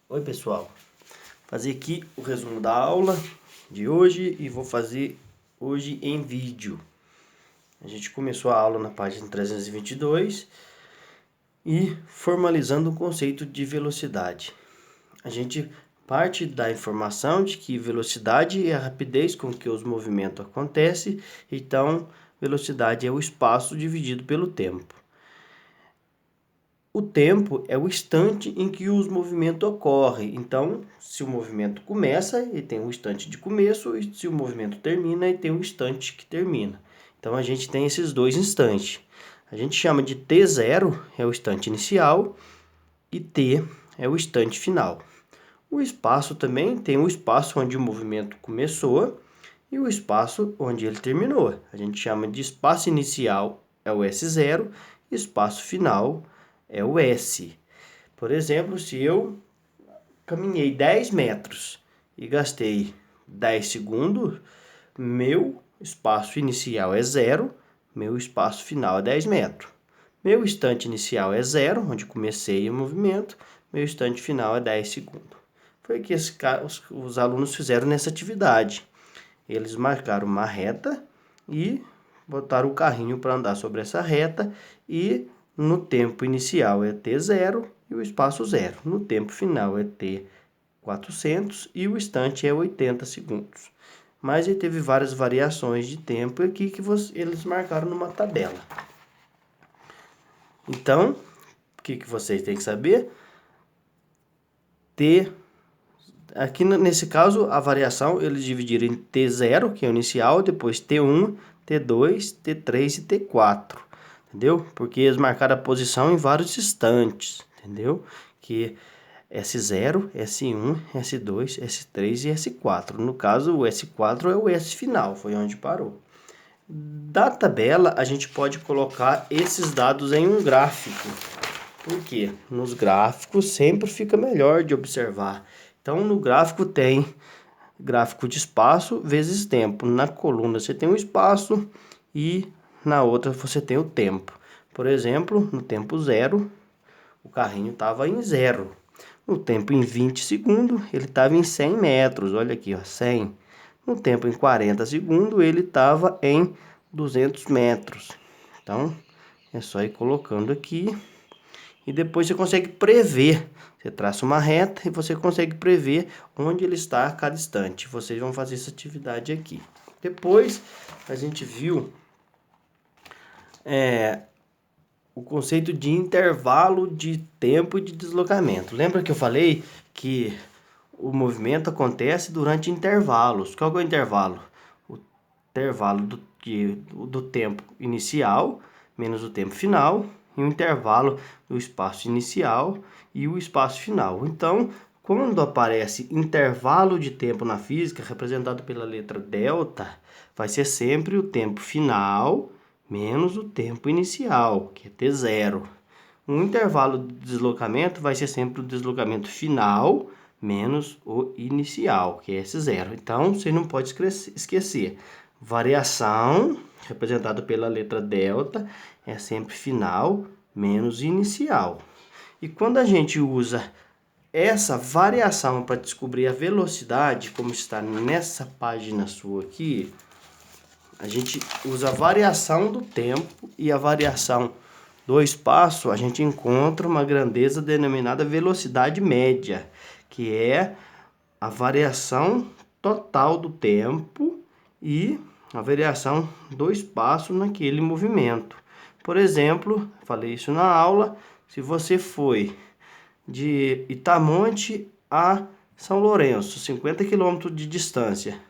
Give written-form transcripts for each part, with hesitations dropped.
Oi pessoal, vou fazer aqui o resumo da aula de hoje e vou fazer hoje em vídeo. A gente começou a aula na página 322 e formalizando o conceito de velocidade. A gente parte da informação de que velocidade é a rapidez com que os movimentos acontecem, então velocidade é o espaço dividido pelo tempo. O tempo é o instante em que os movimentos ocorrem. Então, se o movimento começa, ele tem um instante de começo, e se o movimento termina, ele tem um instante que termina. Então, a gente tem esses dois instantes. A gente chama de T0, é o instante inicial, e T é o instante final. O espaço também tem o espaço onde o movimento começou e o espaço onde ele terminou. A gente chama de espaço inicial, é o S0, e espaço final é o S. Por exemplo, se eu caminhei 10 metros e gastei 10 segundos, meu espaço inicial é 0, meu espaço final é 10 metros. Meu instante inicial é 0, onde comecei o movimento, meu instante final é 10 segundos. Foi o que os alunos fizeram nessa atividade. Eles marcaram uma reta e botaram o carrinho para andar sobre essa reta e no tempo inicial é T0 e o espaço 0. No tempo final é T400 e o instante é 80 segundos. Mas ele teve várias variações de tempo aqui que eles marcaram numa tabela. Então, o que vocês têm que saber? Aqui nesse caso, a variação eles dividiram em T0, que é o inicial, depois T1, T2, T3 e T4, entendeu? Porque eles marcaram a posição em vários instantes, entendeu? Que S0, S1, S2, S3 e S4. No caso, o S4 é o S final, foi onde parou. Da tabela, a gente pode colocar esses dados em um gráfico. Por quê? Nos gráficos sempre fica melhor de observar. Então, no gráfico tem gráfico de espaço vezes tempo. Na coluna você tem o espaço e na outra você tem o tempo. Por exemplo, no tempo 0, o carrinho estava em 0. No tempo em 20 segundos, ele estava em 100 metros. Olha aqui, ó, 100. No tempo em 40 segundos, ele estava em 200 metros. Então, é só ir colocando aqui. E depois você consegue prever. Você traça uma reta e você consegue prever onde ele está a cada instante. Vocês vão fazer essa atividade aqui. Depois a gente viu o conceito de intervalo de tempo e de deslocamento. Lembra que eu falei que o movimento acontece durante intervalos. Qual que é o intervalo? O intervalo do tempo inicial menos o tempo final e o intervalo do espaço inicial e o espaço final. Então, quando aparece intervalo de tempo na física, representado pela letra delta, vai ser sempre o tempo final menos o tempo inicial, que é T0. Um intervalo de deslocamento vai ser sempre o deslocamento final menos o inicial, que é S0. Então, você não pode esquecer. Variação, representada pela letra delta, é sempre final menos inicial. E quando a gente usa essa variação para descobrir a velocidade, como está nessa página sua aqui, a gente usa a variação do tempo e a variação do espaço, a gente encontra uma grandeza denominada velocidade média, que é a variação total do tempo e a variação do espaço naquele movimento. Por exemplo, falei isso na aula, se você foi de Itamonte a São Lourenço, 50 km de distância,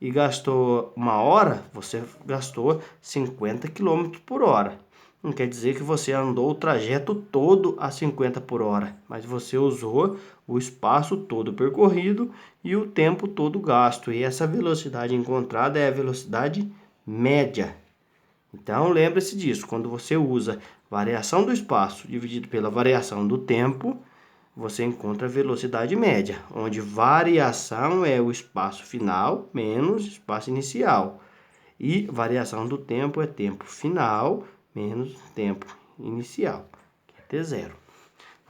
e gastou 1 hora, você gastou 50 km por hora. Não quer dizer que você andou o trajeto todo a 50 por hora, mas você usou o espaço todo percorrido e o tempo todo gasto. E essa velocidade encontrada é a velocidade média. Então, lembre-se disso. Quando você usa variação do espaço dividido pela variação do tempo, você encontra a velocidade média, onde variação é o espaço final menos espaço inicial. E variação do tempo é tempo final menos tempo inicial, que é T0.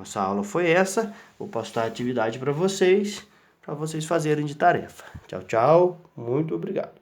Nossa aula foi essa. Vou postar a atividade para vocês fazerem de tarefa. Tchau, tchau. Muito obrigado.